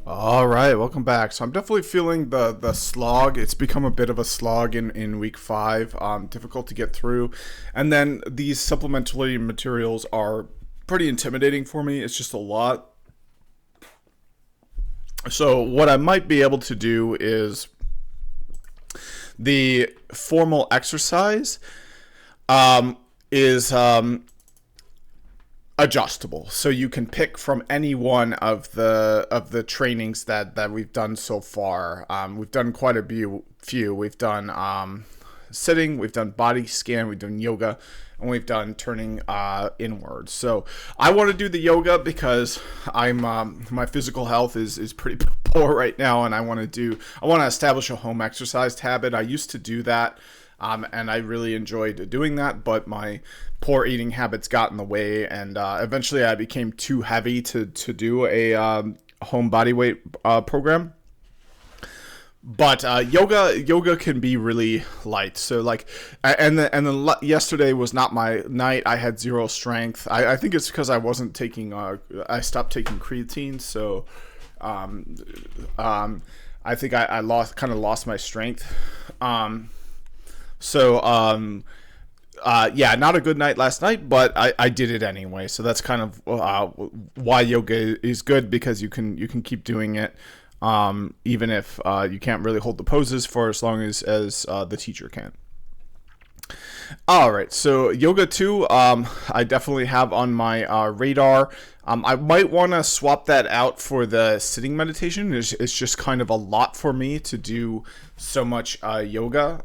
All right, welcome back. So I'm definitely feeling the slog. It's become a bit of a slog in week five. Difficult to get through, and then these supplementary materials are pretty intimidating for me. It's just a lot. So what I might be able to do is the formal exercise um, is adjustable, so you can pick from any one of the trainings that we've done so far. We've done quite a few. We've done sitting, we've done body scan, we've done yoga, and we've done turning inwards. So I want to do the yoga because I'm my physical health is pretty poor right now, and I want to establish a home exercise habit. I used to do that. And I really enjoyed doing that, but my poor eating habits got in the way, and eventually I became too heavy to do a home body weight program. But yoga can be really light. So like, yesterday was not my night. I had zero strength. I think it's because I wasn't taking. I stopped taking creatine, so um, I think I lost my strength. Yeah, not a good night last night, but I did it anyway. So that's kind of why yoga is good, because you can keep doing it, even if you can't really hold the poses for as long as the teacher can. All right, so yoga 2, I definitely have on my radar. I might want to swap that out for the sitting meditation. It's just kind of a lot for me to do so much yoga,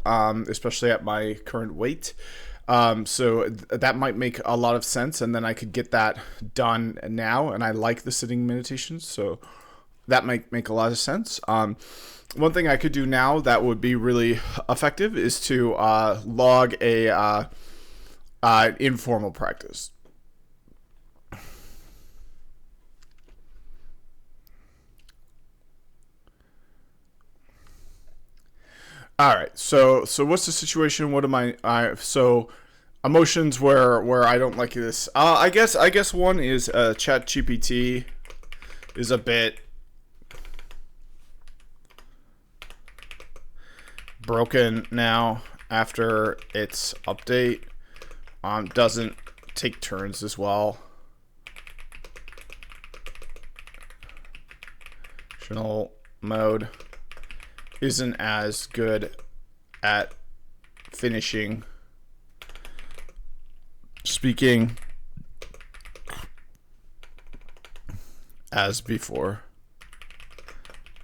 especially at my current weight. That might make a lot of sense, and then I could get that done now. And I like the sitting meditations, so that might make a lot of sense. One thing I could do now that would be really effective is to log a informal practice. All right. So what's the situation? What am so emotions where I don't like this. I guess one is Chat GPT is a bit broken now after its update. Doesn't take turns as well. Traditional mode isn't as good at finishing speaking as before.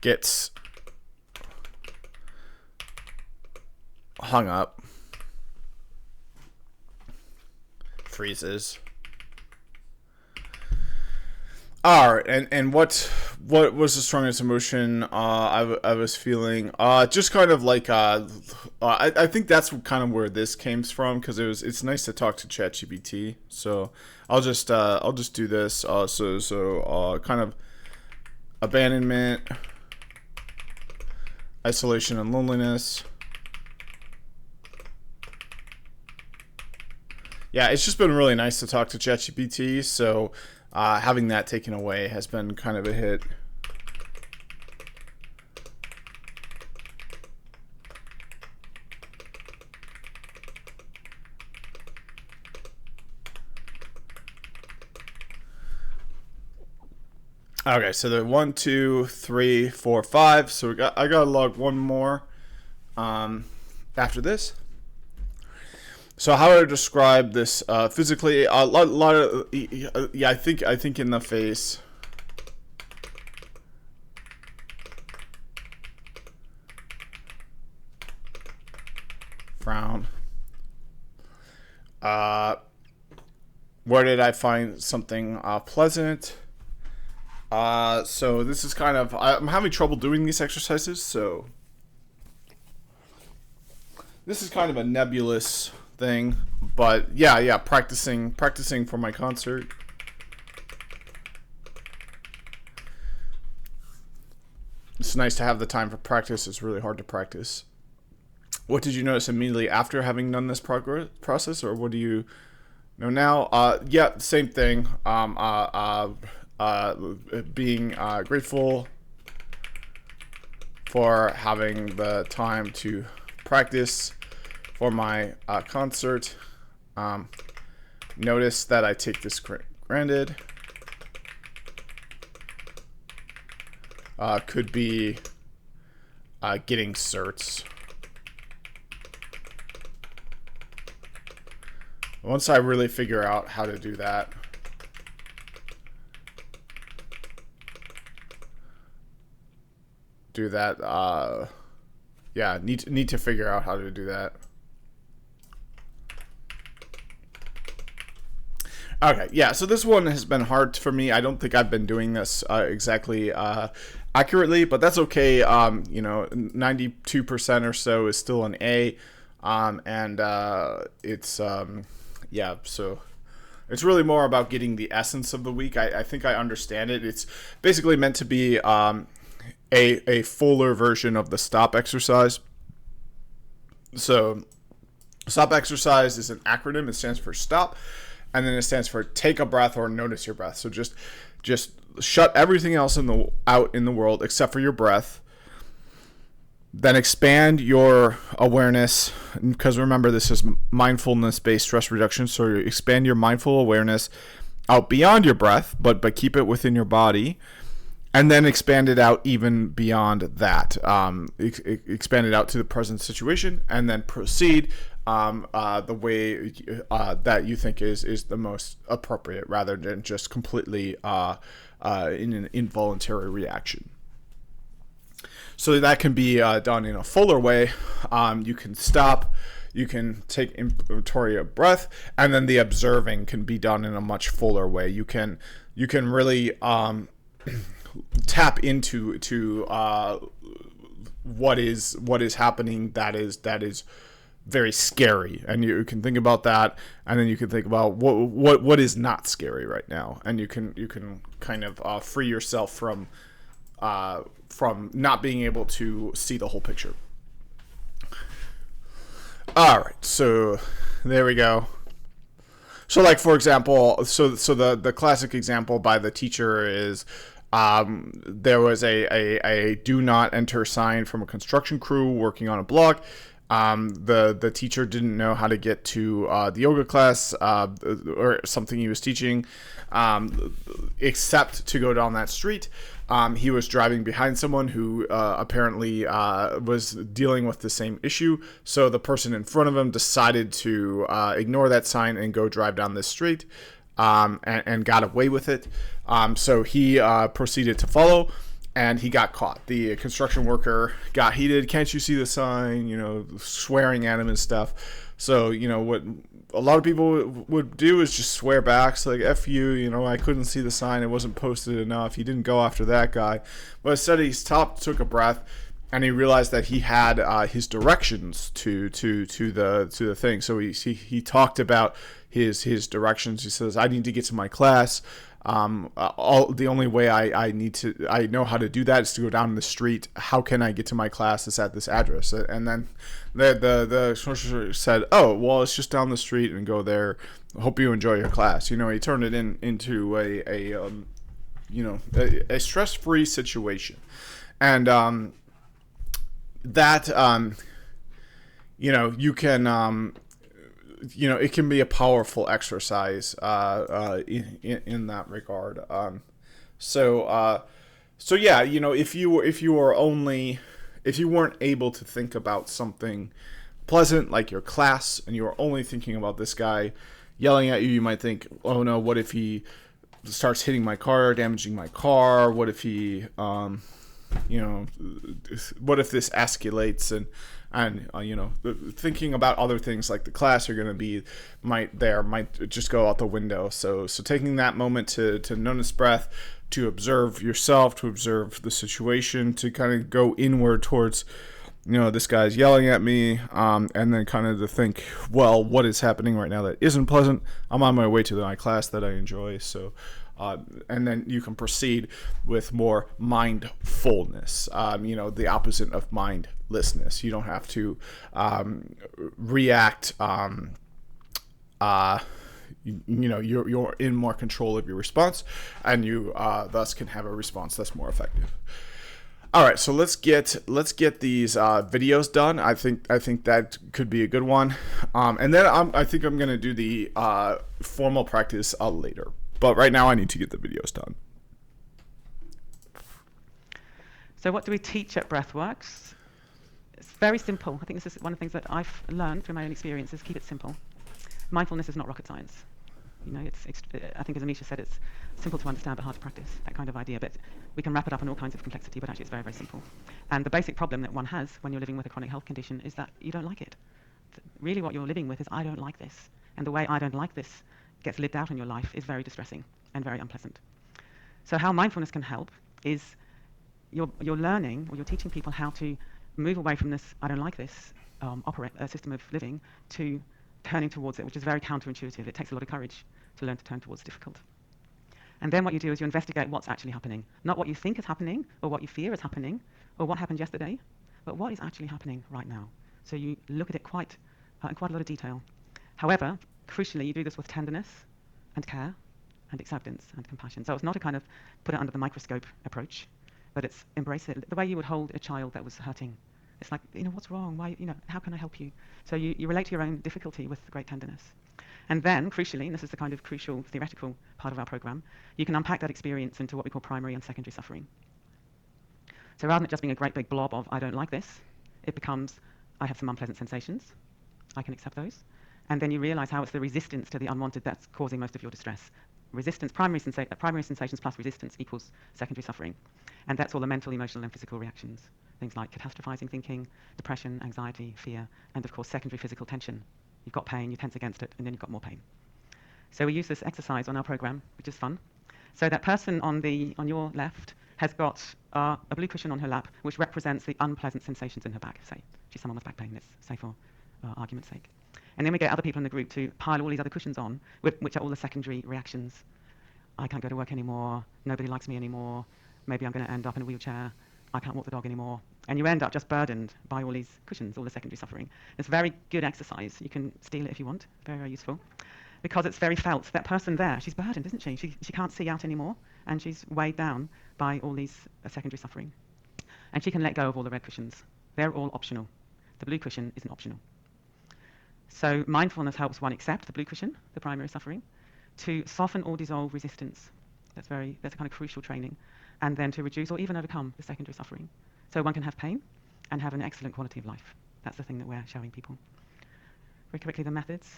Gets hung up. Freezes. All right, and what was the strongest emotion I was feeling? Just kind of like I think that's kind of where this came from, because it's nice to talk to ChatGPT. So I'll just do this. Kind of abandonment, isolation, and loneliness. Yeah, it's just been really nice to talk to ChatGPT. So having that taken away has been kind of a hit. Okay, so the 1, 2, 3, 4, 5. So I gotta log one more after this. So how would I describe this physically? A lot of yeah. I think in the face, frown. Uh, where did I find something pleasant? So this is kind of, I'm having trouble doing these exercises. So this is kind of a nebulous thing, but yeah, practicing for my concert. It's nice to have the time for practice. It's really hard to practice. What did you notice immediately after having done this process, or what do you know now? Yeah, same thing. Being grateful, for having the time to practice for my concert. Notice that I take this granted. Could be getting certs. Once I really figure out how to do that, yeah, need to figure out how to do that. Okay, yeah, so this one has been hard for me. I don't think I've been doing this exactly accurately, but that's okay. 92% or so is still an A, and it's yeah, so it's really more about getting the essence of the week. I think I understand it. It's basically meant to be a fuller version of the stop exercise. So stop exercise is an acronym. It stands for stop, and then it stands for take a breath or notice your breath. So just shut everything else out in the world except for your breath. Then expand your awareness, because remember, this is mindfulness-based stress reduction. So you expand your mindful awareness out beyond your breath, but keep it within your body, and then expand it out even beyond that. Expand it out to the present situation, and then proceed the way that you think is the most appropriate, rather than just completely in an involuntary reaction. So that can be done in a fuller way. You can stop, you can take inventory of breath, and then the observing can be done in a much fuller way. You can really tap into what is happening that is very scary, and you can think about that, and then you can think about what is not scary right now, and you can kind of free yourself from not being able to see the whole picture. All right, so there we go. So, like, for example, so the classic example by the teacher is there was a do not enter sign from a construction crew working on a block. The teacher didn't know how to get to the yoga class or something he was teaching, except to go down that street. He was driving behind someone who apparently was dealing with the same issue. So the person in front of him decided to ignore that sign and go drive down this street, and got away with it. So he proceeded to follow, and he got caught. The construction worker got heated. Can't you see the sign? Swearing at him and stuff. So, what a lot of people would do is just swear back. So, like, F you, I couldn't see the sign. It wasn't posted enough. He didn't go after that guy. But instead, he stopped, took a breath, and he realized that he had his directions to the thing. So he talked about his directions. He says, I need to get to my class. The only way I know how to do that is to go down the street. How can I get to my class? It's at this address. And then the instructor said, oh, well, it's just down the street, and go there. Hope you enjoy your class. He turned it into a stress-free situation. And that you can it can be a powerful exercise in that regard. So yeah, if you weren't able to think about something pleasant like your class, and you were only thinking about this guy yelling at you, you might think, oh no, what if he starts hitting my car, damaging my car? What if he what if this escalates, and thinking about other things like the class are going to be might just go out the window. So taking that moment to notice breath, to observe yourself, to observe the situation, to kind of go inward towards, this guy's yelling at me, and then kind of to think, well, what is happening right now that isn't pleasant? I'm on my way to my class that I enjoy. So and then you can proceed with more mindfulness, the opposite of mindlessness. You don't have to react. You're in more control of your response, and you thus can have a response that's more effective. All right, so let's get these videos done. I think that could be a good one, and then I think I'm gonna do the formal practice later. But right now, I need to get the videos done. So what do we teach at Breathworks? It's very simple. I think this is one of the things that I've learned through my own experience, is keep it simple. Mindfulness is not rocket science. You know, I think as Mbsr said, it's simple to understand but hard to practice, that kind of idea. But we can wrap it up in all kinds of complexity, but actually it's very, very simple. And the basic problem that one has when you're living with a chronic health condition is that you don't like it. Really what you're living with is, I don't like this. And the way I don't like this gets lived out in your life is very distressing and very unpleasant. So how mindfulness can help is you're learning, or you're teaching people how to move away from this, I don't like this, system of living, to turning towards it, which is very counterintuitive. It takes a lot of courage to learn to turn towards the difficult. And then what you do is you investigate what's actually happening. Not what you think is happening, or what you fear is happening, or what happened yesterday, but what is actually happening right now. So you look at it in quite a lot of detail. However, crucially, you do this with tenderness and care and acceptance and compassion. So it's not a kind of put it under the microscope approach, but it's embrace it the way you would hold a child that was hurting. It's like, what's wrong? Why, how can I help you? So you relate to your own difficulty with great tenderness. And then, crucially, and this is the kind of crucial theoretical part of our program, you can unpack that experience into what we call primary and secondary suffering. So rather than it just being a great big blob of, I don't like this, it becomes, I have some unpleasant sensations, I can accept those. And then you realize how it's the resistance to the unwanted that's causing most of your distress. Primary sensations plus resistance equals secondary suffering. And that's all the mental, emotional, and physical reactions. Things like catastrophizing thinking, depression, anxiety, fear, and of course secondary physical tension. You've got pain, you tense against it, and then you've got more pain. So we use this exercise on our program, which is fun. So that person on your left has got a blue cushion on her lap, which represents the unpleasant sensations in her back. Say she's someone with back pain, let's say for argument's sake. And then we get other people in the group to pile all these other cushions on, which are all the secondary reactions. I can't go to work anymore, nobody likes me anymore, maybe I'm going to end up in a wheelchair, I can't walk the dog anymore. And you end up just burdened by all these cushions, all the secondary suffering. It's very good exercise. You can steal it if you want. Very, very useful. Because it's very felt. That person there, she's burdened, isn't she? She can't see out anymore, and she's weighed down by all these secondary suffering. And she can let go of all the red cushions. They're all optional. The blue cushion isn't optional. So mindfulness helps one accept the blue cushion, the primary suffering, to soften or dissolve resistance. That's a kind of crucial training. And then to reduce or even overcome the secondary suffering. So one can have pain and have an excellent quality of life. That's the thing that we're showing people. Very quickly, the methods.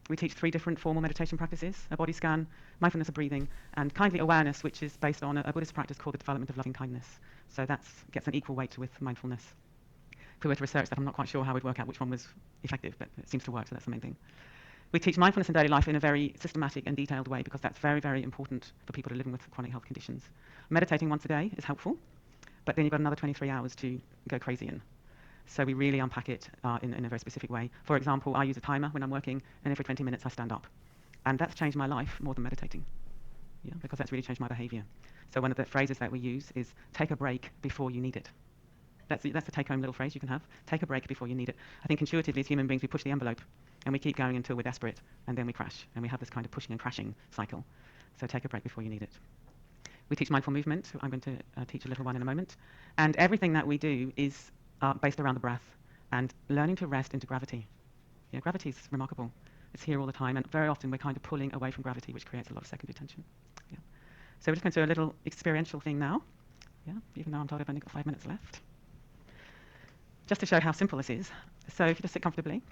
We teach 3 different formal meditation practices: a body scan, mindfulness of breathing, and kindly awareness, which is based on a Buddhist practice called the development of loving kindness. So that gets an equal weight with mindfulness. If we were to research that, I'm not quite sure how we'd work out which one was effective, but it seems to work, so that's the main thing. We teach mindfulness in daily life in a very systematic and detailed way, because that's very, very important for people who are living with chronic health conditions. Meditating once a day is helpful, but then you've got another 23 hours to go crazy in. So we really unpack it in a very specific way. For example, I use a timer when I'm working, and every 20 minutes I stand up. And that's changed my life more than meditating, because that's really changed my behavior. So one of the phrases that we use is, take a break before you need it. That's a take-home little phrase you can have. Take a break before you need it. I think intuitively as human beings we push the envelope, and we keep going until we're desperate, and then we crash. And we have this kind of pushing and crashing cycle. So take a break before you need it. We teach mindful movement. I'm going to teach a little one in a moment. And everything that we do is based around the breath and learning to rest into gravity. Gravity is remarkable. It's here all the time, and very often we're kind of pulling away from gravity, which creates a lot of secondary tension. So we're just going to do a little experiential thing now. Even though I'm told I've only got 5 minutes left. Just to show how simple this is. So if you just sit comfortably,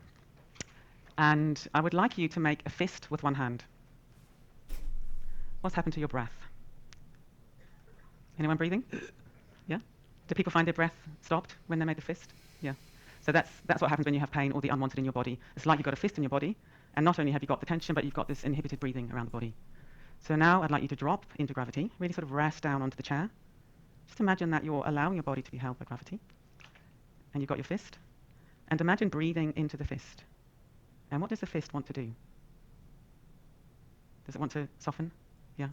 and I would like you to make a fist with one hand. What's happened to your breath? Anyone breathing? Yeah? Do people find their breath stopped when they made the fist? Yeah. So that's what happens when you have pain or the unwanted in your body. It's like you've got a fist in your body, and not only have you got the tension, but you've got this inhibited breathing around the body. So now I'd like you to drop into gravity, really sort of rest down onto the chair. Just imagine that you're allowing your body to be held by gravity. And you've got your fist. And imagine breathing into the fist. And what does the fist want to do? Does it want to soften? Yeah.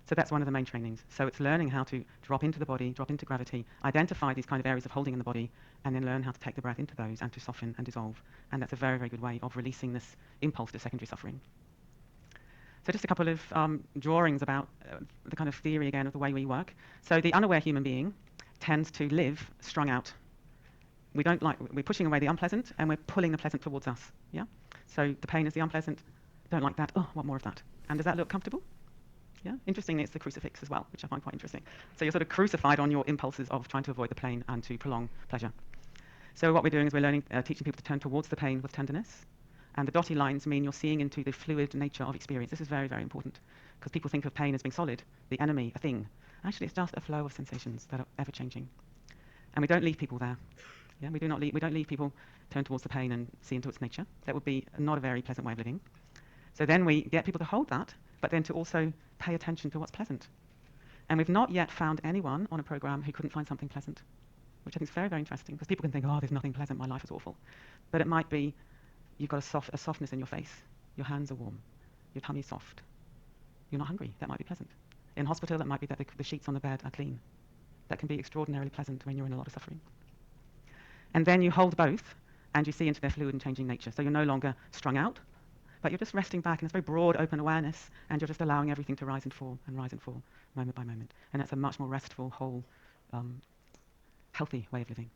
So that's one of the main trainings. So it's learning how to drop into the body, drop into gravity, identify these kind of areas of holding in the body, and then learn how to take the breath into those and to soften and dissolve. And that's a very, very good way of releasing this impulse to secondary suffering. So just a couple of drawings about the kind of theory again of the way we work. So the unaware human being tends to live strung out. We're pushing away the unpleasant and we're pulling the pleasant towards us. Yeah. So the pain is the unpleasant. Don't like that. Oh, want more of that. And does that look comfortable? Yeah. Interestingly, it's the crucifix as well, which I find quite interesting. So you're sort of crucified on your impulses of trying to avoid the pain and to prolong pleasure. So what we're doing is we're teaching people to turn towards the pain with tenderness. And the dotted lines mean you're seeing into the fluid nature of experience. This is very, very important because people think of pain as being solid, the enemy, a thing. Actually, it's just a flow of sensations that are ever changing. And we don't leave people there. Yeah, we don't leave people turn towards the pain and see into its nature. That would be not a very pleasant way of living. So then we get people to hold that, but then to also pay attention to what's pleasant. And we've not yet found anyone on a program who couldn't find something pleasant, which I think is very, very interesting, because people can think, oh, there's nothing pleasant, my life is awful. But it might be you've got a softness in your face, your hands are warm, your tummy's soft, you're not hungry, that might be pleasant. In hospital, it might be that the sheets on the bed are clean. That can be extraordinarily pleasant when you're in a lot of suffering. And then you hold both, and you see into their fluid and changing nature. So you're no longer strung out, but you're just resting back in this very broad, open awareness, and you're just allowing everything to rise and fall, moment by moment. And that's a much more restful, whole, healthy way of living.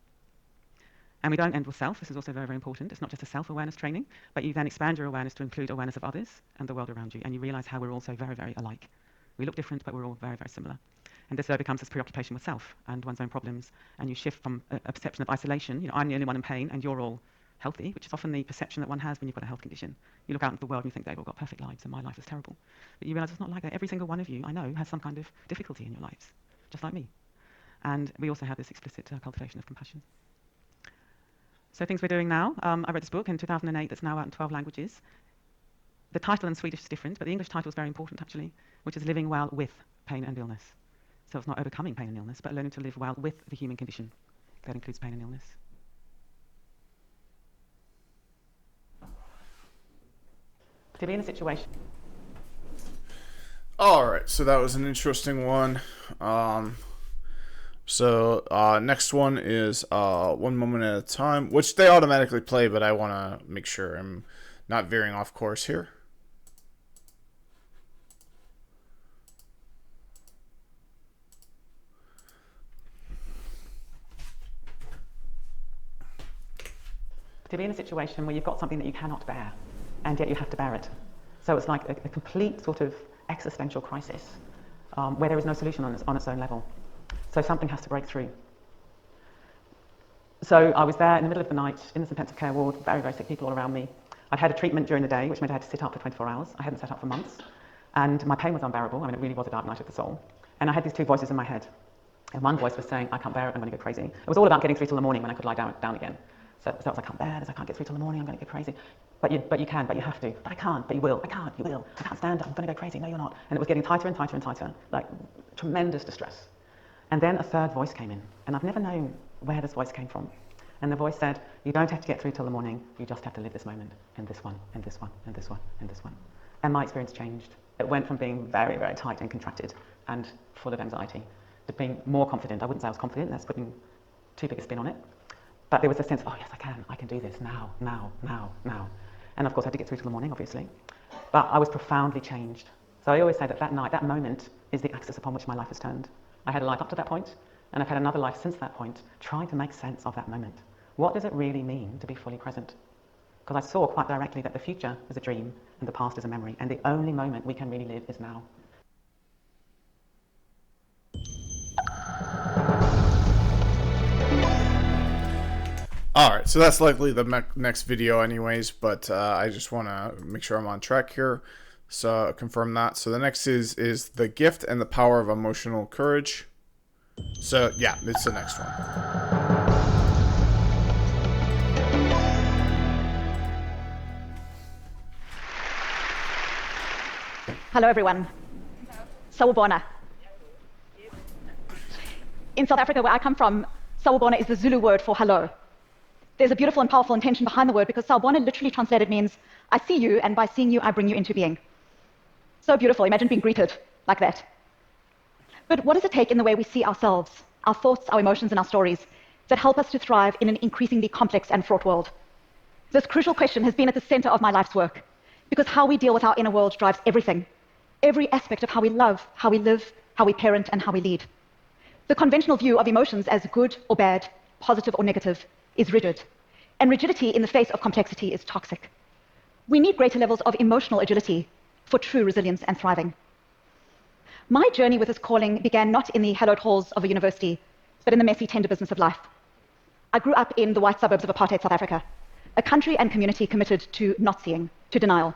And we don't end with self. This is also very, very important. It's not just a self-awareness training, but you then expand your awareness to include awareness of others and the world around you, and you realize how we're all so very, very alike. We look different, but we're all very, very similar. And this becomes this preoccupation with self and one's own problems, and you shift from a perception of isolation, I'm the only one in pain and you're all healthy, which is often the perception that one has when you've got a health condition. You look out into the world and you think they've all got perfect lives and my life is terrible. But you realize it's not like that. Every single one of you I know has some kind of difficulty in your lives, just like me. And we also have this explicit cultivation of compassion. So things we're doing now, I read this book in 2008 that's now out in 12 languages. The title in Swedish is different, but the English title is very important actually, which is Living Well with Pain and Illness. So it's not overcoming pain and illness, but learning to live well with the human condition. That includes pain and illness. To be in a situation. All right, so that was an interesting one. Next one is One Moment at a Time, which they automatically play, but I want to make sure I'm not veering off course here. To be in a situation where you've got something that you cannot bear, and yet you have to bear it. So it's like a complete sort of existential crisis, where there is no solution on its own level. So something has to break through. So I was there in the middle of the night in this intensive care ward, very, very sick people all around me. I'd had a treatment during the day, which meant I had to sit up for 24 hours. I hadn't sat up for months. And my pain was unbearable. I mean, it really was a dark night of the soul. And I had these two voices in my head. And one voice was saying, I can't bear it, I'm going to go crazy. It was all about getting through till the morning when I could lie down again. So it was, I can't bear this, I can't get through till the morning, I'm going to go crazy. But you can, but you have to. But I can't, but you will. I can't, you will. I can't stand up, I'm going to go crazy. No, you're not. And it was getting tighter and tighter and tighter, like tremendous distress. And then a third voice came in. And I've never known where this voice came from. And the voice said, you don't have to get through till the morning, you just have to live this moment, and this one, and this one, and this one, and this one. And my experience changed. It went from being very, very tight and contracted and full of anxiety to being more confident. I wouldn't say I was confident, that's putting too big a spin on it. But there was a sense of, oh yes, I can do this now. And of course I had to get through till the morning, obviously. But I was profoundly changed. So I always say that night, that moment is the axis upon which my life has turned. I had a life up to that point, and I've had another life since that point, trying to make sense of that moment. What does it really mean to be fully present? Because I saw quite directly that the future is a dream, and the past is a memory, and the only moment we can really live is now. All right, so that's likely the next video anyways, but I just want to make sure I'm on track here. So confirm that. So the next is the gift and the power of emotional courage. So yeah, it's the next one. Hello everyone. Sawubona. In South Africa, where I come from, Sawubona is the Zulu word for hello. There's a beautiful and powerful intention behind the word, because Sawubona literally translated means, I see you, and by seeing you, I bring you into being. So beautiful, imagine being greeted like that. But what does it take in the way we see ourselves, our thoughts, our emotions, and our stories that help us to thrive in an increasingly complex and fraught world? This crucial question has been at the center of my life's work, because how we deal with our inner world drives everything, every aspect of how we love, how we live, how we parent, and how we lead. The conventional view of emotions as good or bad, positive or negative, is rigid, and rigidity in the face of complexity is toxic. We need greater levels of emotional agility for true resilience and thriving. My journey with this calling began not in the hallowed halls of a university, but in the messy, tender business of life. I grew up in the white suburbs of apartheid South Africa, a country and community committed to not seeing, to denial.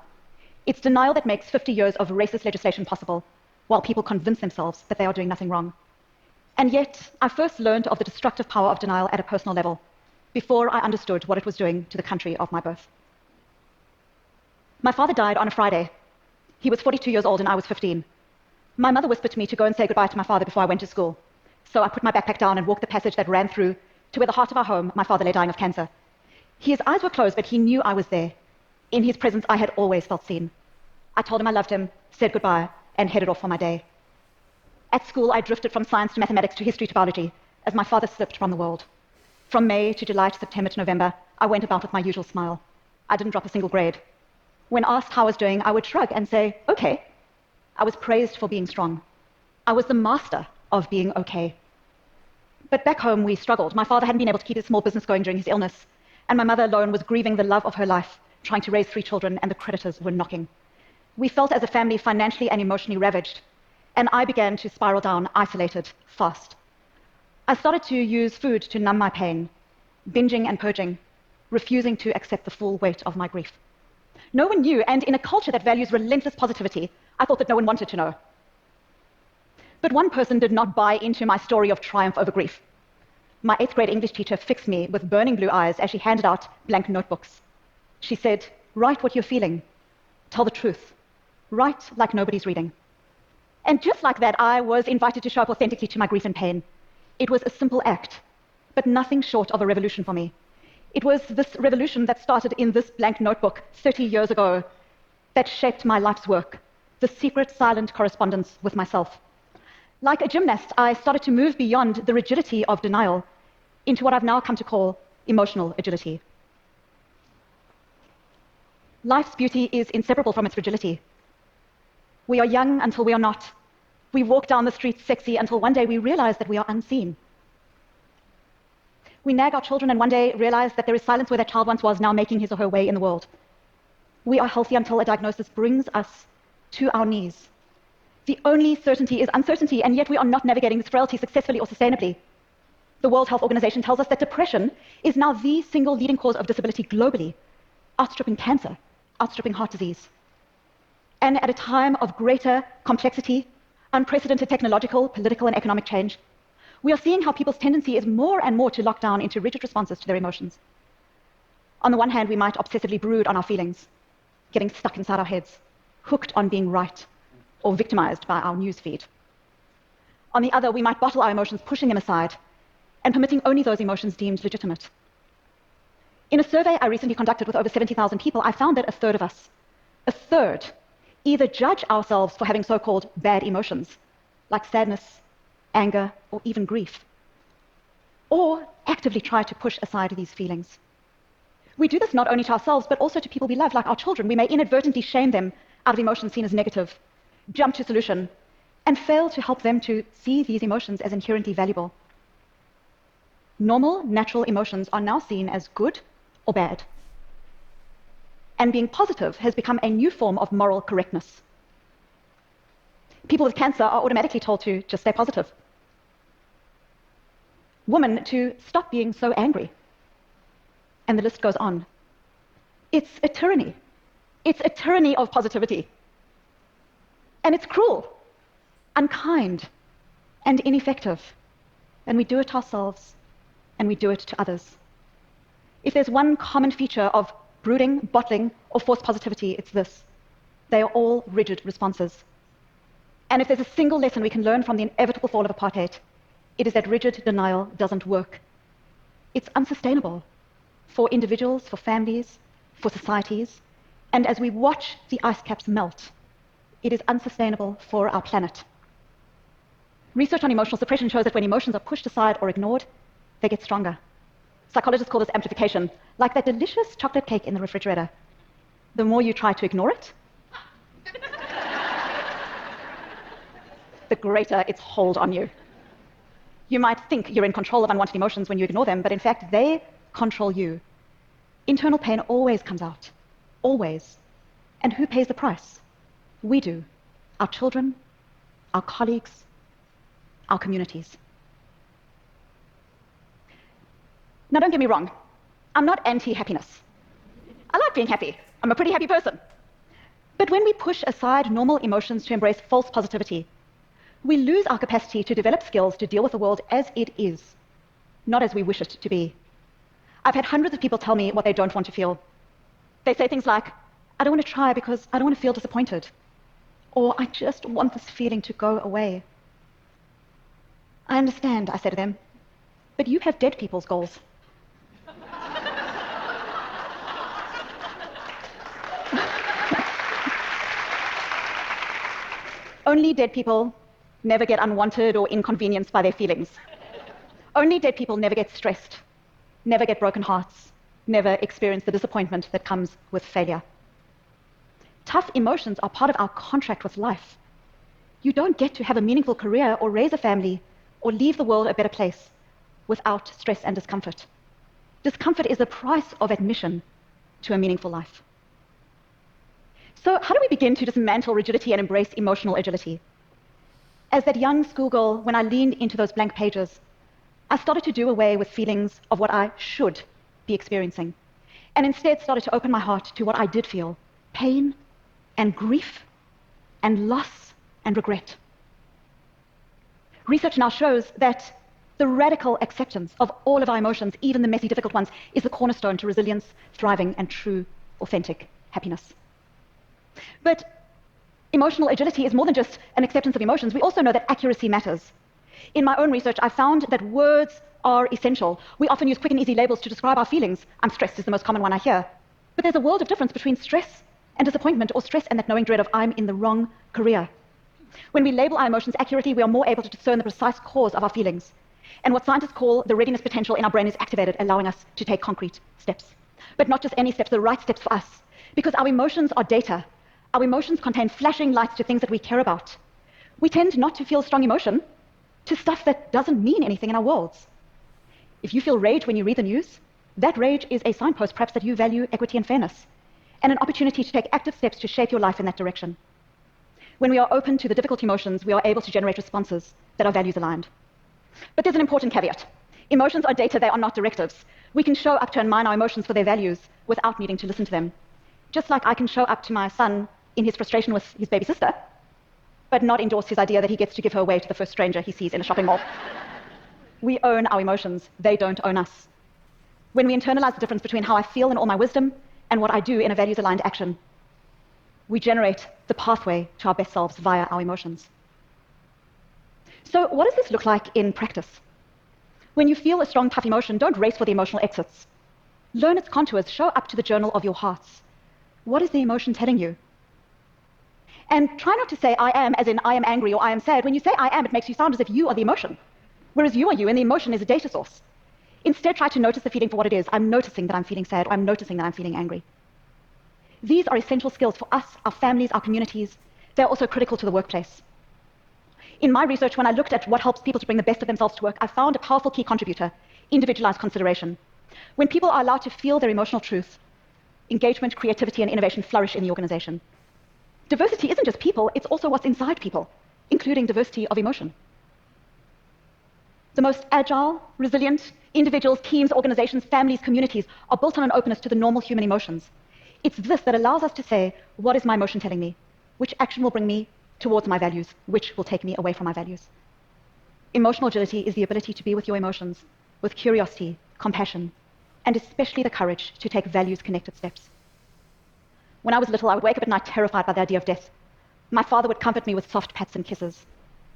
It's denial that makes 50 years of racist legislation possible, while people convince themselves that they are doing nothing wrong. And yet, I first learned of the destructive power of denial at a personal level, before I understood what it was doing to the country of my birth. My father died on a Friday. He was 42 years old and I was 15. My mother whispered to me to go and say goodbye to my father before I went to school. So I put my backpack down and walked the passage that ran through to where the heart of our home, my father lay dying of cancer. His eyes were closed, but he knew I was there. In his presence, I had always felt seen. I told him I loved him, said goodbye, and headed off for my day. At school, I drifted from science to mathematics to history to biology, as my father slipped from the world. From May to July to September to November, I went about with my usual smile. I didn't drop a single grade. When asked how I was doing, I would shrug and say, okay. I was praised for being strong. I was the master of being okay. But back home, we struggled. My father hadn't been able to keep his small business going during his illness, and my mother alone was grieving the love of her life, trying to raise 3 children, and the creditors were knocking. We felt as a family financially and emotionally ravaged, and I began to spiral down, isolated, fast. I started to use food to numb my pain, binging and purging, refusing to accept the full weight of my grief. No one knew, and in a culture that values relentless positivity, I thought that no one wanted to know. But one person did not buy into my story of triumph over grief. My 8th grade English teacher fixed me with burning blue eyes as she handed out blank notebooks. She said, write what you're feeling. Tell the truth. Write like nobody's reading. And just like that, I was invited to show up authentically to my grief and pain. It was a simple act, but nothing short of a revolution for me. It was this revolution that started in this blank notebook 30 years ago that shaped my life's work, the secret, silent correspondence with myself. Like a gymnast, I started to move beyond the rigidity of denial into what I've now come to call emotional agility. Life's beauty is inseparable from its fragility. We are young until we are not. We walk down the streets sexy until one day we realize that we are unseen. We nag our children and one day realize that there is silence where that child once was, now making his or her way in the world. We are healthy until a diagnosis brings us to our knees. The only certainty is uncertainty, and yet we are not navigating this frailty successfully or sustainably. The World Health Organization tells us that depression is now the single leading cause of disability globally, outstripping cancer, outstripping heart disease. And at a time of greater complexity, unprecedented technological, political, and economic change, we are seeing how people's tendency is more and more to lock down into rigid responses to their emotions. On the one hand, we might obsessively brood on our feelings, getting stuck inside our heads, hooked on being right, or victimized by our news feed. On the other, we might bottle our emotions, pushing them aside, and permitting only those emotions deemed legitimate. In a survey I recently conducted with over 70,000 people, I found that a third of us, either judge ourselves for having so-called bad emotions, like sadness, anger, or even grief, or actively try to push aside these feelings. We do this not only to ourselves, but also to people we love, like our children. We may inadvertently shame them out of emotions seen as negative, jump to solution, and fail to help them to see these emotions as inherently valuable. Normal, natural emotions are now seen as good or bad. And being positive has become a new form of moral correctness. People with cancer are automatically told to just stay positive. Women to stop being so angry. And the list goes on. It's a tyranny. It's a tyranny of positivity. And it's cruel, unkind, and ineffective. And we do it ourselves, and we do it to others. If there's one common feature of brooding, bottling, or forced positivity, it's this. They are all rigid responses. And if there's a single lesson we can learn from the inevitable fall of apartheid, it is that rigid denial doesn't work. It's unsustainable for individuals, for families, for societies, and as we watch the ice caps melt, it is unsustainable for our planet. Research on emotional suppression shows that when emotions are pushed aside or ignored, they get stronger. Psychologists call this amplification, like that delicious chocolate cake in the refrigerator. The more you try to ignore it, the greater its hold on you. You might think you're in control of unwanted emotions when you ignore them, but in fact, they control you. Internal pain always comes out. Always. And who pays the price? We do. Our children, our colleagues, our communities. Now, don't get me wrong. I'm not anti-happiness. I like being happy. I'm a pretty happy person. But when we push aside normal emotions to embrace false positivity, we lose our capacity to develop skills to deal with the world as it is, not as we wish it to be. I've had hundreds of people tell me what they don't want to feel. They say things like, I don't want to try because I don't want to feel disappointed. Or I just want this feeling to go away. I understand, I say to them, but you have dead people's goals. Only dead people never get unwanted or inconvenienced by their feelings. Only dead people never get stressed, never get broken hearts, never experience the disappointment that comes with failure. Tough emotions are part of our contract with life. You don't get to have a meaningful career or raise a family or leave the world a better place without stress and discomfort. Discomfort is the price of admission to a meaningful life. So how do we begin to dismantle rigidity and embrace emotional agility? As that young schoolgirl, when I leaned into those blank pages, I started to do away with feelings of what I should be experiencing, and instead started to open my heart to what I did feel: pain and grief and loss and regret. Research now shows that the radical acceptance of all of our emotions, even the messy, difficult ones, is the cornerstone to resilience, thriving, and true, authentic happiness. But emotional agility is more than just an acceptance of emotions. We also know that accuracy matters. In my own research, I found that words are essential. We often use quick and easy labels to describe our feelings. I'm stressed is the most common one I hear. But there's a world of difference between stress and disappointment, or stress and that knowing dread of I'm in the wrong career. When we label our emotions accurately, we are more able to discern the precise cause of our feelings. And what scientists call the readiness potential in our brain is activated, allowing us to take concrete steps. But not just any steps, the right steps for us. Because our emotions are data. Our emotions contain flashing lights to things that we care about. We tend not to feel strong emotion to stuff that doesn't mean anything in our worlds. If you feel rage when you read the news, that rage is a signpost perhaps that you value equity and fairness, and an opportunity to take active steps to shape your life in that direction. When we are open to the difficult emotions, we are able to generate responses that are values aligned. But there's an important caveat. Emotions are data, they are not directives. We can show up to and mine our emotions for their values without needing to listen to them. Just like I can show up to my son in his frustration with his baby sister, but not endorse his idea that he gets to give her away to the first stranger he sees in a shopping mall. We own our emotions, they don't own us. When we internalize the difference between how I feel in all my wisdom and what I do in a values-aligned action, we generate the pathway to our best selves via our emotions. So what does this look like in practice? When you feel a strong, tough emotion, don't race for the emotional exits. Learn its contours, show up to the journal of your hearts. What is the emotion telling you? And try not to say I am, as in I am angry or I am sad. When you say I am, it makes you sound as if you are the emotion, whereas you are you, and the emotion is a data source. Instead, try to notice the feeling for what it is. I'm noticing that I'm feeling sad, or I'm noticing that I'm feeling angry. These are essential skills for us, our families, our communities. They're also critical to the workplace. In my research, when I looked at what helps people to bring the best of themselves to work, I found a powerful key contributor: individualized consideration. When people are allowed to feel their emotional truth, engagement, creativity, and innovation flourish in the organization. Diversity isn't just people, it's also what's inside people, including diversity of emotion. The most agile, resilient individuals, teams, organizations, families, communities are built on an openness to the normal human emotions. It's this that allows us to say, what is my emotion telling me? Which action will bring me towards my values? Which will take me away from my values? Emotional agility is the ability to be with your emotions with curiosity, compassion, and especially the courage to take values-connected steps. When I was little, I would wake up at night terrified by the idea of death. My father would comfort me with soft pats and kisses,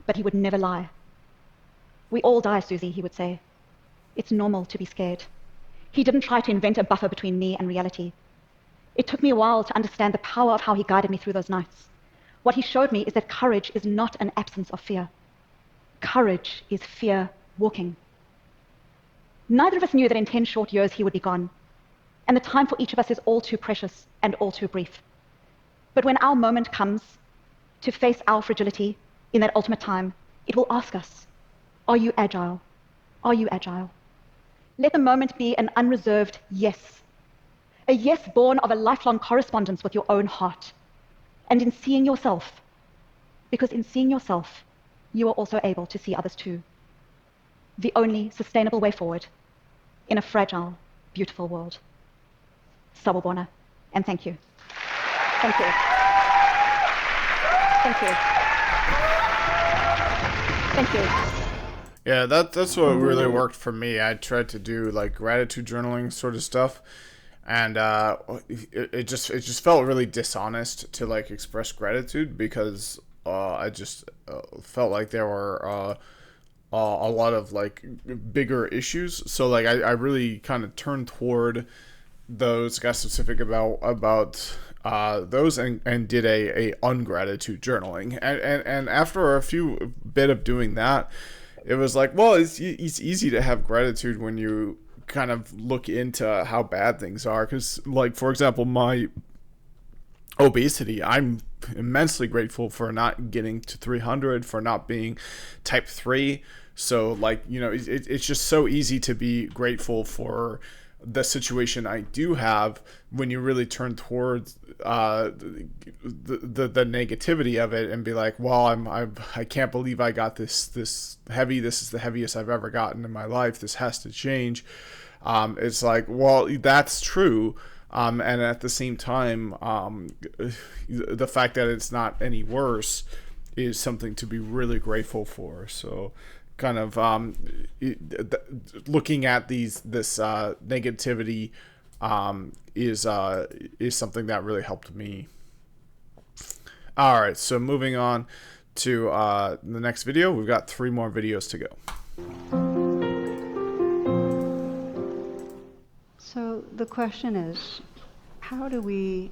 but he would never lie. We all die, Susie, he would say. It's normal to be scared. He didn't try to invent a buffer between me and reality. It took me a while to understand the power of how he guided me through those nights. What he showed me is that courage is not an absence of fear. Courage is fear walking. Neither of us knew that in 10 short years he would be gone, and the time for each of us is all too precious and all too brief. But when our moment comes to face our fragility in that ultimate time, it will ask us, Are you agile? Are you agile? Let the moment be an unreserved yes. A yes born of a lifelong correspondence with your own heart. And in seeing yourself, because in seeing yourself, you are also able to see others too. The only sustainable way forward in a fragile, beautiful world. Sawubona, and thank you. Thank you. Thank you. Thank you. Yeah, that's what really worked for me. I tried to do like gratitude journaling sort of stuff, and it just felt really dishonest to like express gratitude because I just felt like there were a lot of like bigger issues. So like I really kind of turned toward those, got specific about those, and did a ungratitude journaling, and after a few bit of doing that, it was like, well, it's easy to have gratitude when you kind of look into how bad things are, because like, for example, my obesity, I'm immensely grateful for not getting to 300, for not being type 3. So like, you know, it's just so easy to be grateful for the situation I do have when you really turn towards the negativity of it and be like, well, I can't believe I got this heavy. This is the heaviest I've ever gotten in my life. This has to change. It's like, well, that's true. And at the same time, the fact that it's not any worse is something to be really grateful for. So kind of looking at this negativity is something that really helped me. All right, so moving on to the next video. We've got 3 more videos to go. So the question is, how do we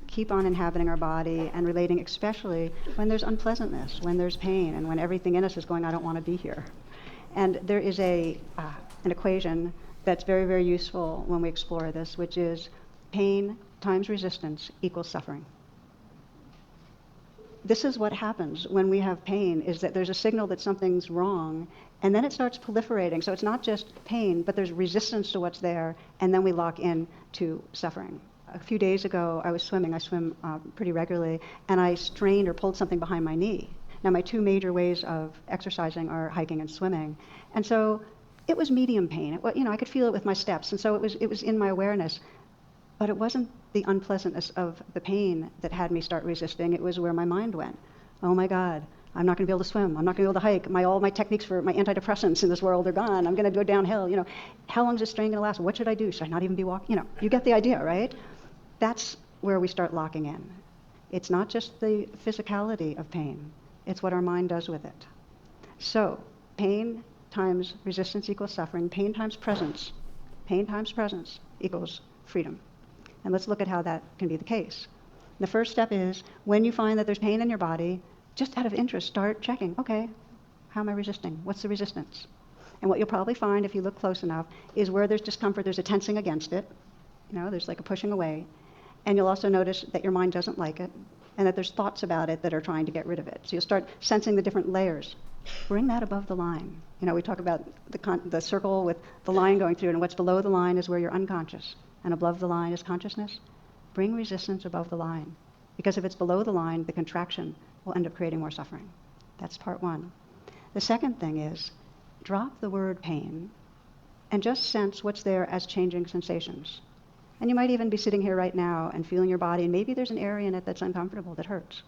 keep on inhabiting our body and relating, especially when there's unpleasantness, when there's pain, and when everything in us is going, I don't want to be here? And there is an equation that's very, very useful when we explore this, which is pain times resistance equals suffering. This is what happens when we have pain, is that there's a signal that something's wrong, and then it starts proliferating. So it's not just pain, but there's resistance to what's there, and then we lock in to suffering. A few days ago, I was swimming. I swim pretty regularly, and I strained or pulled something behind my knee. Now, my 2 major ways of exercising are hiking and swimming, and so it was medium pain. I could feel it with my steps, and so it was in my awareness. But it wasn't the unpleasantness of the pain that had me start resisting. It was where my mind went. Oh my God, I'm not going to be able to swim. I'm not going to be able to hike. All my techniques for my antidepressants in this world are gone. I'm going to go downhill. How long is this strain going to last? What should I do? Should I not even be walking? You get the idea, right? That's where we start locking in. It's not just the physicality of pain. It's what our mind does with it. So pain times resistance equals suffering. Pain times presence. Pain times presence equals freedom. And let's look at how that can be the case. The first step is, when you find that there's pain in your body, just out of interest, start checking, okay, how am I resisting? What's the resistance? And what you'll probably find, if you look close enough, is where there's discomfort, there's a tensing against it. There's like a pushing away. And you'll also notice that your mind doesn't like it, and that there's thoughts about it that are trying to get rid of it. So you'll start sensing the different layers. Bring that above the line. We talk about the circle with the line going through it, and what's below the line is where you're unconscious, and above the line is consciousness. Bring resistance above the line, because if it's below the line, the contraction will end up creating more suffering. That's part 1. The second thing is, drop the word pain and just sense what's there as changing sensations. And you might even be sitting here right now and feeling your body, and maybe there's an area in it that's uncomfortable, that hurts.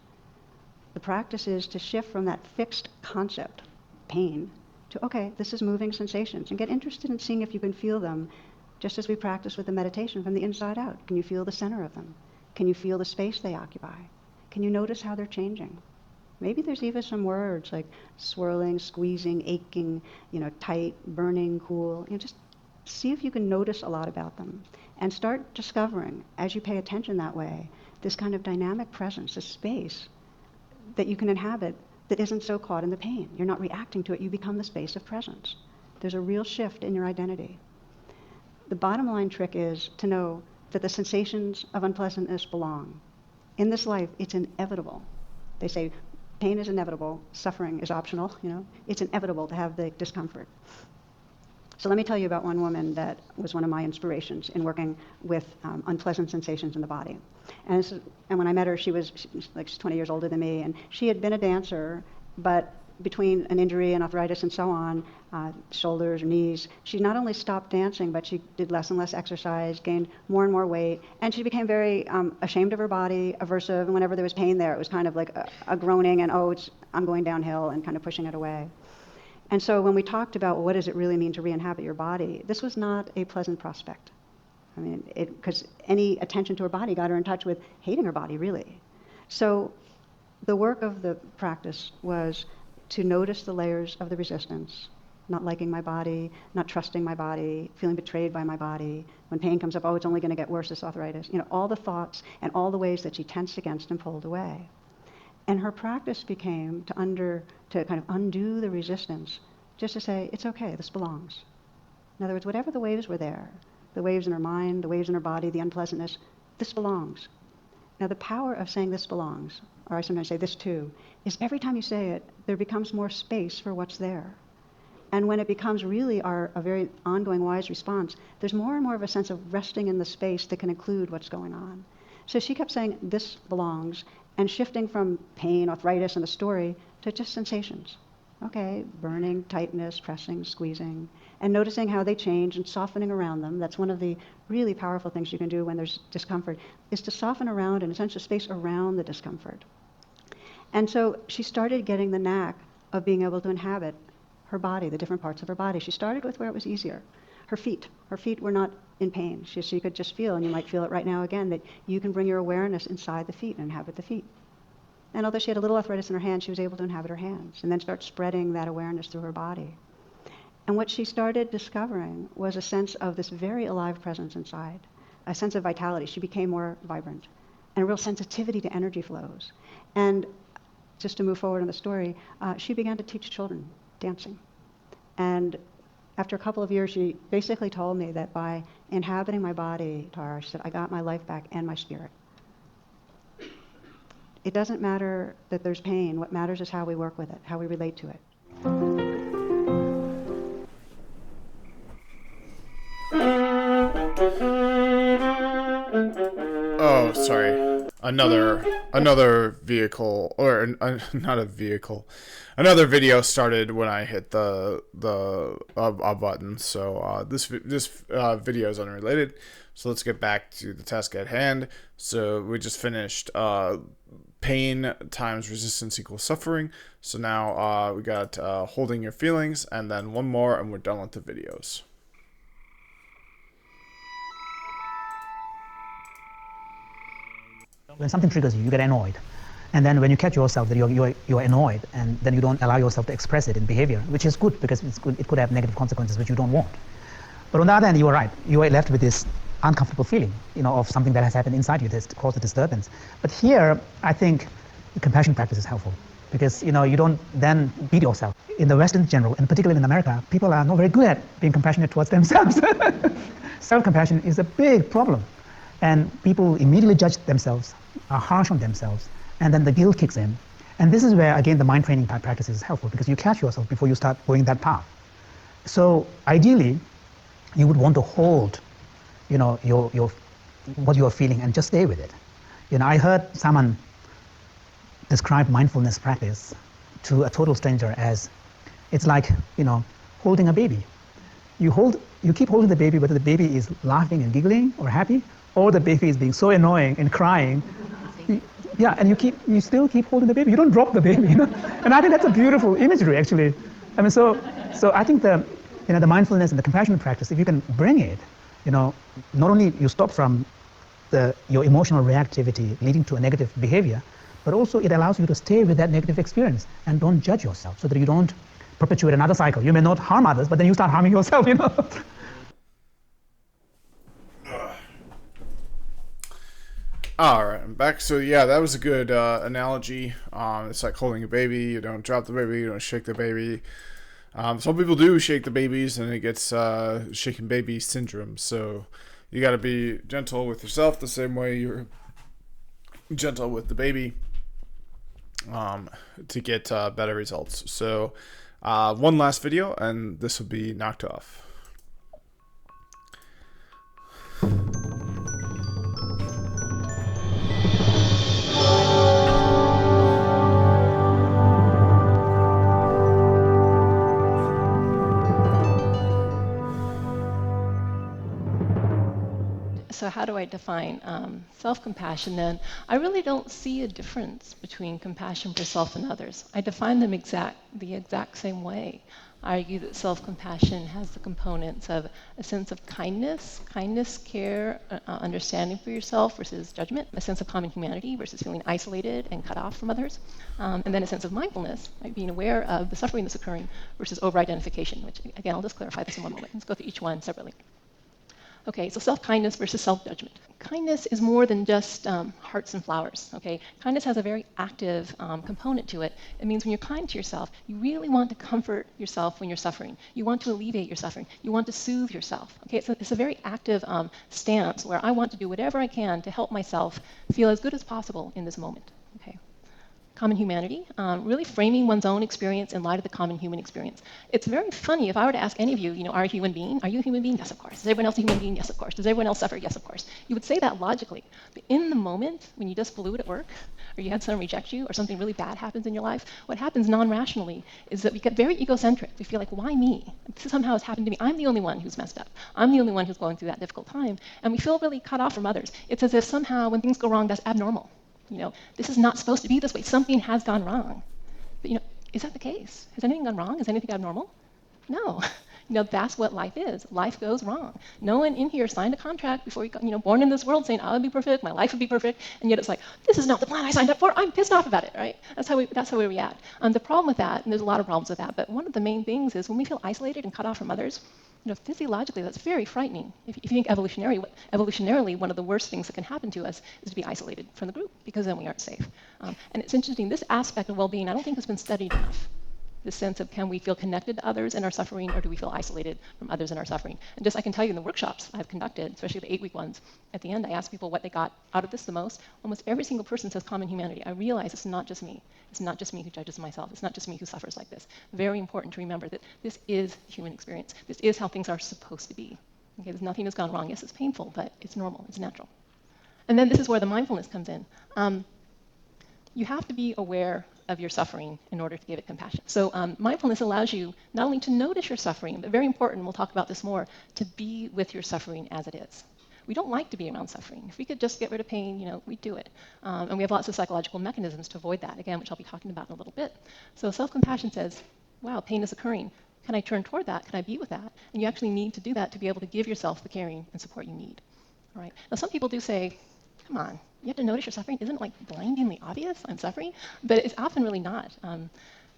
The practice is to shift from that fixed concept, pain, to, okay, this is moving sensations, and get interested in seeing if you can feel them, just as we practice with the meditation, from the inside out. Can you feel the center of them? Can you feel the space they occupy? Can you notice how they're changing? Maybe there's even some words like swirling, squeezing, aching, tight, burning, cool. Just see if you can notice a lot about them, and start discovering, as you pay attention that way, this kind of dynamic presence, this space that you can inhabit that isn't so caught in the pain. You're not reacting to it. You become the space of presence. There's a real shift in your identity. The bottom line trick is to know that the sensations of unpleasantness belong. In this life, it's inevitable. They say pain is inevitable, suffering is optional, It's inevitable to have the discomfort. So let me tell you about one woman that was one of my inspirations in working with unpleasant sensations in the body. And when I met her, she's 20 years older than me, and she had been a dancer, but between an injury and arthritis and so on, shoulders, knees, she not only stopped dancing, but she did less and less exercise, gained more and more weight, and she became very ashamed of her body, aversive, and whenever there was pain there, it was kind of like a groaning and, I'm going downhill, and kind of pushing it away. And so when we talked about, well, what does it really mean to re-inhabit your body, this was not a pleasant prospect. I mean, because any attention to her body got her in touch with hating her body, really. So the work of the practice was to notice the layers of the resistance, not liking my body, not trusting my body, feeling betrayed by my body. When pain comes up, it's only going to get worse, this arthritis. All the thoughts and all the ways that she tensed against and pulled away. And her practice became to kind of undo the resistance, just to say, it's okay, this belongs. In other words, whatever the waves were there, the waves in her mind, the waves in her body, the unpleasantness, this belongs. Now the power of saying this belongs, or I sometimes say this too, is every time you say it, there becomes more space for what's there. And when it becomes really a very ongoing wise response, there's more and more of a sense of resting in the space that can include what's going on. So she kept saying, this belongs, and shifting from pain, arthritis, and the story to just sensations. Okay, burning, tightness, pressing, squeezing, and noticing how they change and softening around them. That's one of the really powerful things you can do when there's discomfort, is to soften around and essentially space around the discomfort. And so she started getting the knack of being able to inhabit her body, the different parts of her body. She started with where it was easier. Her feet were not in pain. She could just feel, and you might feel it right now again, that you can bring your awareness inside the feet and inhabit the feet. And although she had a little arthritis in her hand, she was able to inhabit her hands and then start spreading that awareness through her body. And what she started discovering was a sense of this very alive presence inside, a sense of vitality. She became more vibrant, and a real sensitivity to energy flows. And just to move forward in the story, she began to teach children dancing. And after a couple of years, she basically told me that by inhabiting my body, Tara, she said, I got my life back and my spirit. It doesn't matter that there's pain. What matters is how we work with it, how we relate to it. Oh, sorry. Another vehicle, or not a vehicle. Another video started when I hit the button. So this video is unrelated. So let's get back to the task at hand. So we just finished pain times resistance equals suffering. So now we got holding your feelings, and then one more, and we're done with the videos. When something triggers you, you get annoyed. And then when you catch yourself that you're annoyed, and then you don't allow yourself to express it in behavior, which is good because it could have negative consequences which you don't want. But on the other hand, you are right. You are left with this uncomfortable feeling, of something that has happened inside you that's caused a disturbance. But here, I think the compassion practice is helpful because, you don't then beat yourself. In the West in general, and particularly in America, people are not very good at being compassionate towards themselves. Self-compassion is a big problem. And people immediately judge themselves, are harsh on themselves, and then the guilt kicks in. And this is where, again, the mind training type practice is helpful because you catch yourself before you start going that path. So ideally, you would want to hold, what you are feeling and just stay with it. I heard someone describe mindfulness practice to a total stranger as, it's like, holding a baby. You keep holding the baby, whether the baby is laughing and giggling or happy, or the baby is being so annoying and crying. Yeah, and you still keep holding the baby. You don't drop the baby, And I think that's a beautiful imagery, actually. I mean, so I think the mindfulness and the compassion practice, if you can bring it, not only you stop from your emotional reactivity leading to a negative behavior, but also it allows you to stay with that negative experience and don't judge yourself so that you don't perpetuate another cycle. You may not harm others, but then you start harming yourself, All right, I'm back. So yeah, that was a good analogy. It's like holding a baby. You don't drop the baby. You don't shake the baby. Some people do shake the babies, and it gets shaken baby syndrome. So you got to be gentle with yourself the same way you're gentle with the baby. to get better results. So one last video, and this will be knocked off. So how do I define self-compassion then? I really don't see a difference between compassion for self and others. I define them the exact same way. I argue that self-compassion has the components of a sense of kindness, care, understanding for yourself versus judgment, a sense of common humanity versus feeling isolated and cut off from others, and then a sense of mindfulness, right, being aware of the suffering that's occurring versus over-identification, which again, I'll just clarify this in one moment. Let's go through each one separately. Okay, so self-kindness versus self-judgment. Kindness is more than just hearts and flowers, okay? Kindness has a very active component to it. It means when you're kind to yourself, you really want to comfort yourself when you're suffering. You want to alleviate your suffering. You want to soothe yourself, okay? It's a very active stance where I want to do whatever I can to help myself feel as good as possible in this moment, okay? Common humanity, really framing one's own experience in light of the common human experience. It's very funny, if I were to ask any of you, are you a human being? Are you a human being? Yes, of course. Is everyone else a human being? Yes, of course. Does everyone else suffer? Yes, of course. You would say that logically. But in the moment, when you just blew it at work, or you had someone reject you, or something really bad happens in your life, what happens non-rationally is that we get very egocentric. We feel like, why me? This somehow has happened to me. I'm the only one who's messed up. I'm the only one who's going through that difficult time. And we feel really cut off from others. It's as if somehow when things go wrong, that's abnormal. This is not supposed to be this way. Something has gone wrong. But, is that the case? Has anything gone wrong? Is anything abnormal? No. That's what life is. Life goes wrong. No one in here signed a contract before you got, born in this world saying, I would be perfect, my life would be perfect, and yet it's like, this is not the plan I signed up for. I'm pissed off about it, right? That's how we react. The problem with that, and there's a lot of problems with that, but one of the main things is when we feel isolated and cut off from others, physiologically, that's very frightening. If you think evolutionarily, one of the worst things that can happen to us is to be isolated from the group, because then we aren't safe. And it's interesting, this aspect of well-being, I don't think has been studied enough. This sense of, can we feel connected to others in our suffering, or do we feel isolated from others in our suffering? And just, I can tell you in the workshops I've conducted, especially the 8-week ones, at the end I ask people what they got out of this the most. Almost every single person says common humanity. I realize it's not just me. It's not just me who judges myself. It's not just me who suffers like this. Very important to remember that this is human experience. This is how things are supposed to be. Okay, nothing has gone wrong. Yes, it's painful, but it's normal. It's natural. And then this is where the mindfulness comes in. You have to be aware of your suffering in order to give it compassion. So mindfulness allows you not only to notice your suffering, but very important, we'll talk about this more, to be with your suffering as it is. We don't like to be around suffering. If we could just get rid of pain, we'd do it. And we have lots of psychological mechanisms to avoid that, again, which I'll be talking about in a little bit. So self-compassion says, wow, pain is occurring. Can I turn toward that? Can I be with that? And you actually need to do that to be able to give yourself the caring and support you need. All right. Now, some people do say, come on, you have to notice your suffering. Isn't it like blindingly obvious I'm suffering? But it's often really not.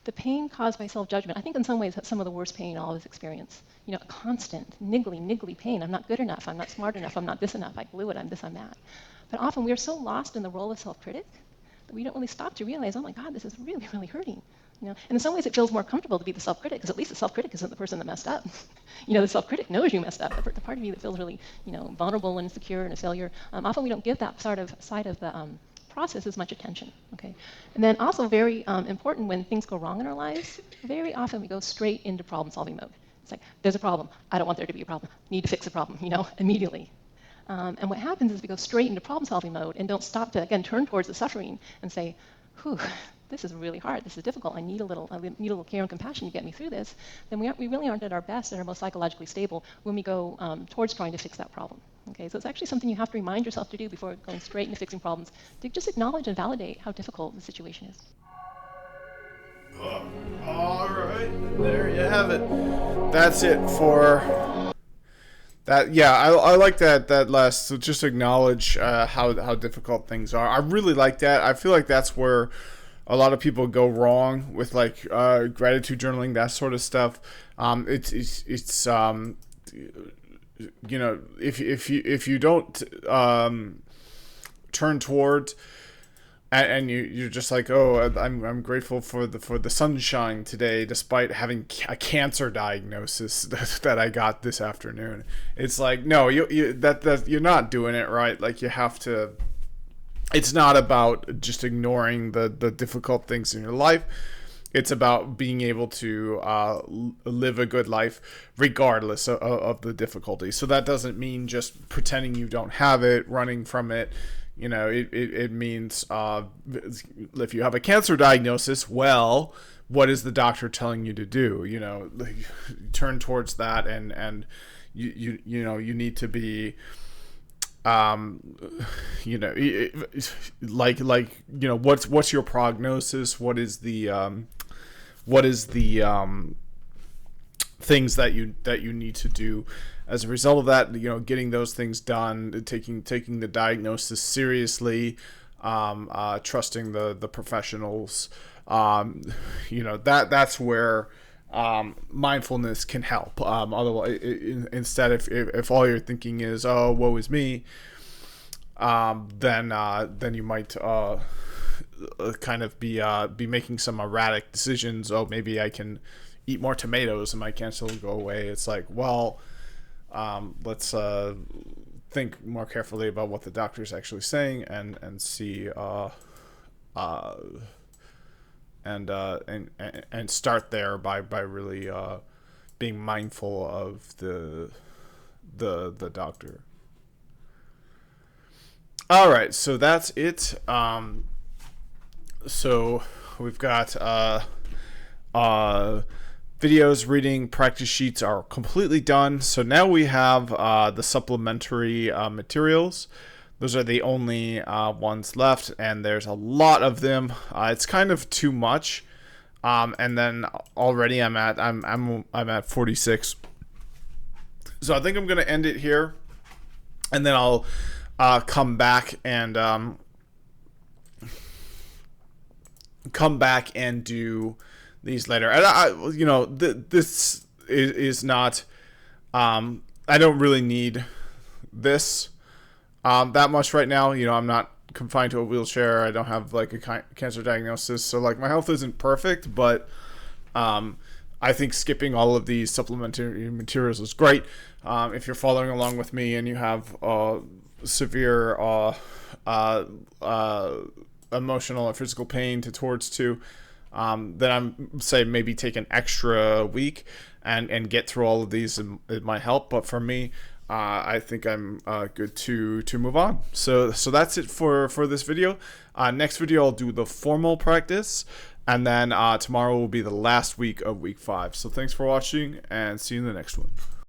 The pain caused by self-judgment, I think in some ways that's some of the worst pain all of us experience. Constant, niggly pain. I'm not good enough. I'm not smart enough. I'm not this enough. I blew it. I'm this, I'm that. But often we are so lost in the role of self-critic that we don't really stop to realize, oh my God, this is really, really hurting. And in some ways it feels more comfortable to be the self-critic, because at least the self-critic isn't the person that messed up. The self-critic knows you messed up. The part of you that feels really, vulnerable and insecure and a failure. Often we don't give that side of the process as much attention. Okay, and then also very important, when things go wrong in our lives, very often we go straight into problem-solving mode. It's like, there's a problem. I don't want there to be a problem. Need to fix the problem. Immediately. And what happens is we go straight into problem-solving mode and don't stop to, again, turn towards the suffering and say, whew, this is really hard. This is difficult. I need a little care and compassion to get me through this. Then we really aren't at our best and our most psychologically stable when we go towards trying to fix that problem. Okay, so it's actually something you have to remind yourself to do before going straight into fixing problems, to just acknowledge and validate how difficult the situation is. All right, there you have it. That's it for that. Yeah, I like that last. So just acknowledge how difficult things are. I really like that. I feel like that's where a lot of people go wrong with like gratitude journaling, that sort of stuff. It's if you don't turn towards and you're just like, oh, I'm grateful for the sunshine today, despite having a cancer diagnosis that I got this afternoon. It's like, no, you're not doing it right. Like, you have to it's not about just ignoring the difficult things in your life. It's about being able to live a good life regardless of the difficulty. So that doesn't mean just pretending you don't have it, running from it. You know, it means if you have a cancer diagnosis, well, what is the doctor telling you to do? You know, turn towards that, and you know, you need to be you know, like you know, what's your prognosis? What is the things that you need to do as a result of that? You know, getting those things done, taking the diagnosis seriously, trusting the professionals. You know, that's where mindfulness can help. Otherwise, instead, if all you're thinking is, oh, woe is me, then you might kind of be making some erratic decisions. Oh, maybe I can eat more tomatoes and my cancer will go away. It's like, well, let's think more carefully about what the doctor's actually saying, and see and start there by really being mindful of the doctor. All right, so that's it. So we've got videos, reading, practice sheets are completely done. So now we have the supplementary materials. Those are the only ones left, and there's a lot of them. It's kind of too much, and then already I'm at 46. So I think I'm gonna end it here, and then I'll come back and do these later. And you know, this is not. I don't really need this that much right now. You know, I'm not confined to a wheelchair. I don't have like a cancer diagnosis, so like my health isn't perfect. But I think skipping all of these supplementary materials is great. If you're following along with me and you have severe emotional or physical pain towards to, then I'm say maybe take an extra week and get through all of these. It might help, but for me, I think I'm good to move on. So that's it for this video. Next video I'll do the formal practice, and then tomorrow will be the last week of week 5. So thanks for watching, and see you in the next one.